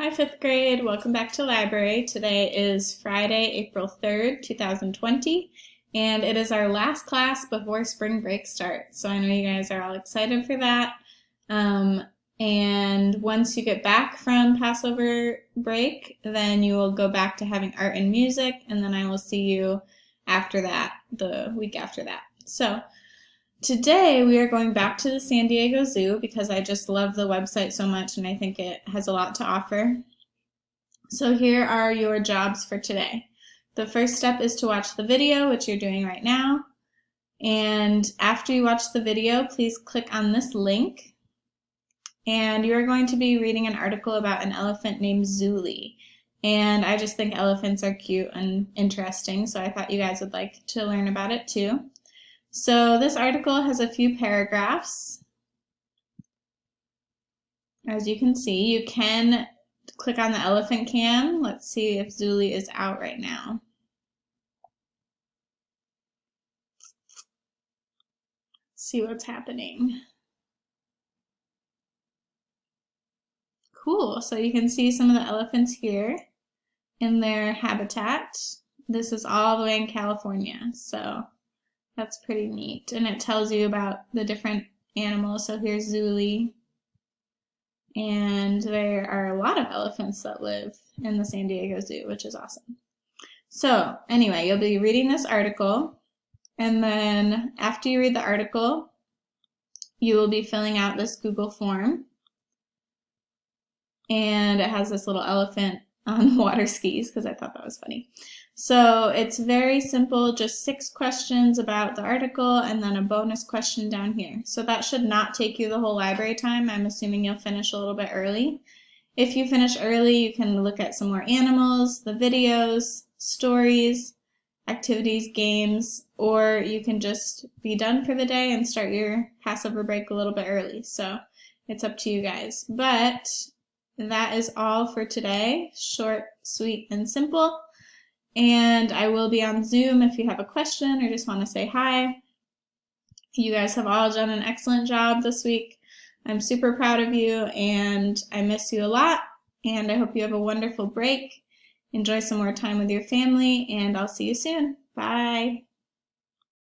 Hi, fifth grade. Welcome back to library. Today is Friday, April 3rd, 2020, and it is our last class before spring break starts. So I know you guys are all excited for that. And once you get back from Passover break, then you will go back to having art and music, and then I will see you after that, the week after that. So today we are going back to the San Diego Zoo because I just love the website so much and I think it has a lot to offer. So here are your jobs for today. The first step is to watch the video, which you're doing right now. And after you watch the video, please click on this link. And you're going to be reading an article about an elephant named Zuli. And I just think elephants are cute and interesting, so I thought you guys would like to learn about it too. So this article has a few paragraphs. As you can see, you can click on the elephant cam. Let's see if Zuli is out right now. Let's see what's happening. Cool, so you can see some of the elephants here in their habitat. This is all the way in California, so that's pretty neat. And it tells you about the different animals. So here's Zuli. And there are a lot of elephants that live in the San Diego Zoo, which is awesome. So anyway, you'll be reading this article, and then after you read the article, you will be filling out this Google form. And it has this little elephant on water skis because I thought that was funny. So it's very simple, just 6 questions about the article and then a bonus question down here. So that should not take you the whole library time. I'm assuming you'll finish a little bit early. If you finish early, you can look at some more animals, the videos, stories, activities, games, or you can just be done for the day and start your Passover break a little bit early. So it's up to you guys. But that is all for today. Short, sweet, and simple. And I will be on Zoom if you have a question or just want to say hi. You guys have all done an excellent job this week. I'm super proud of you and I miss you a lot. And I hope you have a wonderful break. Enjoy some more time with your family and I'll see you soon. Bye.